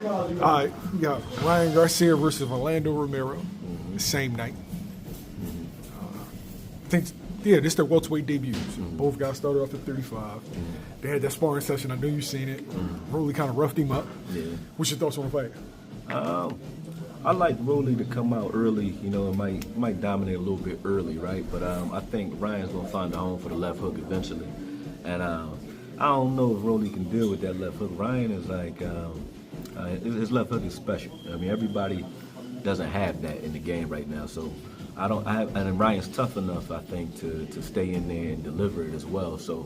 All right, we got Ryan Garcia versus Rolly Romero, the same night. I think, yeah, this is their welterweight debuts. Both guys started off at 35. They had that sparring session. I know you've seen it. Rolly kind of roughed him up. Yeah. What's your thoughts on the fight? I like Rolly to come out early. You know, it might dominate a little bit early, right? But I think Ryan's gonna find a home for the left hook eventually. And I don't know if Rolly can deal with that left hook. Ryan is like, his left hook is special. I mean, everybody doesn't have that in the game right now. So and Ryan's tough enough, I think, to stay in there and deliver it as well. So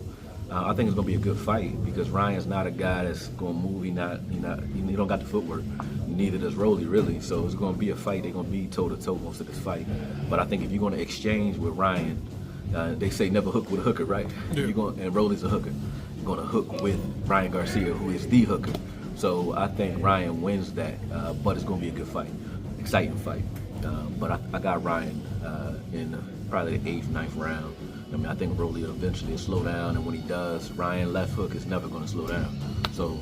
I think it's gonna be a good fight because Ryan's not a guy that's gonna move. He don't got the footwork. Neither does Rolly, really. So it's gonna be a fight. They're gonna be toe to toe most of this fight. But I think if you're gonna exchange with Ryan, they say never hook with a hooker, right? Yeah. And Rolly's a hooker. You're gonna hook with Ryan Garcia, who is the hooker. So I think Ryan wins that. But it's gonna be a good fight, exciting fight. But I got Ryan in probably the 8th, 9th round. I mean, I think Rolly eventually will slow down, and when he does, Ryan left hook is never going to slow down. So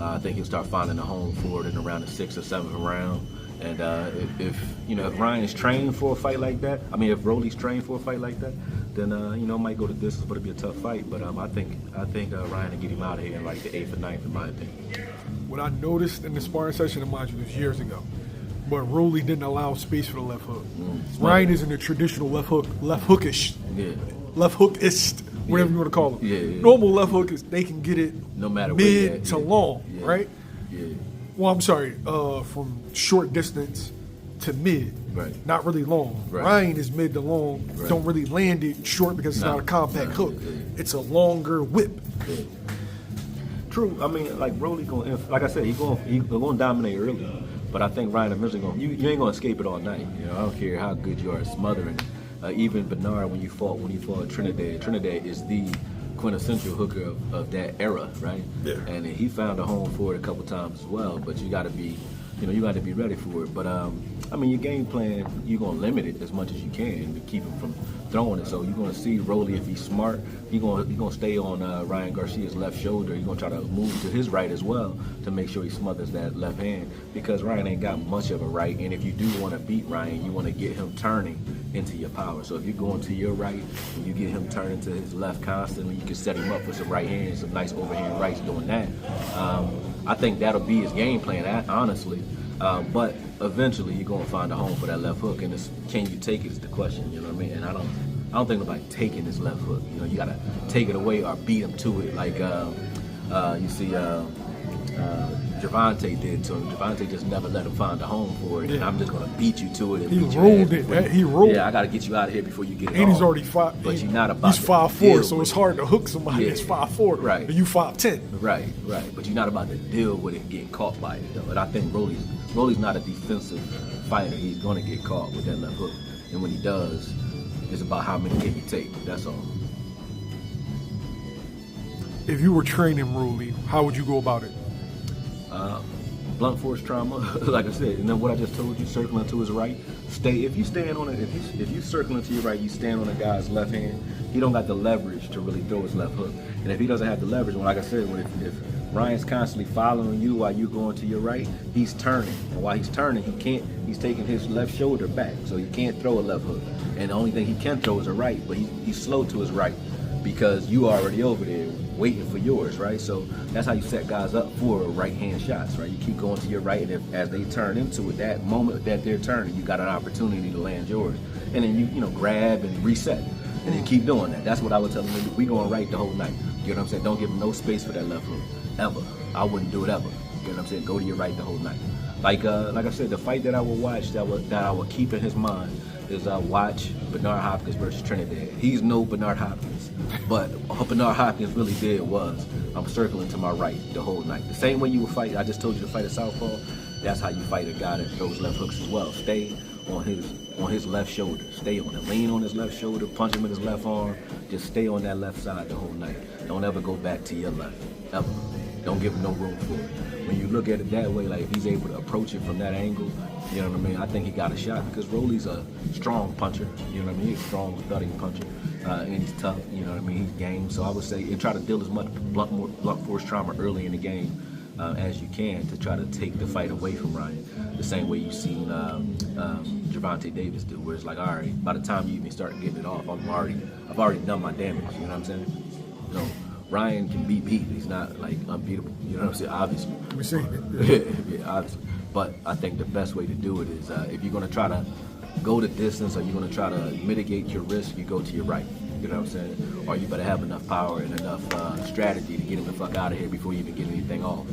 I think he'll start finding a home for it in around the 6th or 7th round. And if Ryan's trained for a fight like that, I mean, if Rolly's trained for a fight like that, then it might go the distance, but it'll be a tough fight. But I think Ryan will get him out of here in like the 8th or 9th, in my opinion. What I noticed in the sparring session, and mind you, this was years ago, but Rolly didn't allow space for the left hook. Ryan isn't a traditional left hookish. Yeah. Left hookist, whatever you want to call them. Yeah. Normal left hookers, they can get it No matter mid to long, Yeah. right? Yeah. Well, I'm sorry, from short distance to mid, Right. not really long. Right. Ryan is mid to long, Right. don't really land it short because it's No. not a compact No. hook. Yeah. It's a longer whip. Yeah. True. I mean, like Rolly going, like I said, he's going to dominate early. But I think Ryan eventually going. You ain't going to escape it all night. You know, I don't care how good you are at smothering. Even Bernard, when he fought Trinidad is the quintessential hooker of that era, right? Yeah. And he found a home for it a couple times as well. But you got to be, you got to be ready for it. But I mean, your game plan, you're gonna limit it as much as you can to keep him from throwing it. So you're gonna see Rolly, if he's smart, he's gonna stay on Ryan Garcia's left shoulder. He's gonna try to move to his right as well to make sure he smothers that left hand, because Ryan ain't got much of a right. And if you do want to beat Ryan, you want to get him turning into your power. So if you're going to your right and you get him turning to his left constantly, you can set him up for some right hands, some nice overhand rights doing that. I think that'll be his game plan, honestly. But eventually you're gonna find a home for that left hook, and can you take it is the question. You know what I mean? And I don't think nobody taking his left hook. You know, you gotta take it away or beat him to it, like you see Gervonta did to him. Gervonta just never let him find a home for it, and I'm just gonna beat you to it. And He beat your rolled ass it. He rolled. Yeah, I gotta get you out of here before you get it. And he's off. already 5. But you're not about. He's to 5'4", deal so with it's it. hard to hook somebody Yeah. that's 5'4", Right. and you 5'10". Right. But you're not about to deal with it and getting caught by it, though. And I think Rolly's not a defensive fighter. He's going to get caught with that left hook. And when he does, it's about how many can you take. That's all. If you were training Rolly, how would you go about it? Blunt force trauma, like I said, and then what I just told you, circling to his right. If you circling to your right, you stand on a guy's left hand, he don't got the leverage to really throw his left hook. And if he doesn't have the leverage, well, like I said, if Ryan's constantly following you while you're going to your right, he's turning. And while he's turning, he's taking his left shoulder back, so he can't throw a left hook. And the only thing he can throw is a right, but he's slow to his right because you already over there waiting for yours, right? So that's how you set guys up for right-hand shots, right? You keep going to your right, and as they turn into it, that moment that they're turning, you got an opportunity to land yours. And then you grab and reset, and then keep doing that. That's what I would tell them. We going right the whole night. You know what I'm saying? Don't give them no space for that left hook, ever. I wouldn't do it ever. You know what I'm saying? Go to your right the whole night. Like I said, the fight that I would watch, that I would keep in his mind, is watch Bernard Hopkins versus Trinidad. He's no Bernard Hopkins, but what Bernard Hopkins really did was, I'm circling to my right the whole night. The same way you would fight, I just told you to fight a southpaw, that's how you fight a guy that throws left hooks as well. Stay on his left shoulder. Stay on it. Lean on his left shoulder, punch him with his left arm. Just stay on that left side the whole night. Don't ever go back to your left, ever. Don't give him no room for it. When you look at it that way, like if he's able to approach it from that angle, you know what I mean? I think he got a shot because Rolly's a strong puncher. You know what I mean? He's a strong, thudding puncher, and he's tough. You know what I mean? He's game. So I would say and try to deal as much blunt force trauma early in the game as you can to try to take the fight away from Ryan. The same way you've seen Gervonta Davis do, where it's like, all right, by the time you even start getting it off, I've already done my damage. You know what I'm saying? You know, Ryan can be beat. He's not like unbeatable. You know what I'm saying? Obviously. We're saying it. Yeah, obviously. But I think the best way to do it is if you're going to try to go the distance or you're going to try to mitigate your risk, you go to your right. You know what I'm saying? Or you better have enough power and enough strategy to get him the fuck out of here before you even get anything off.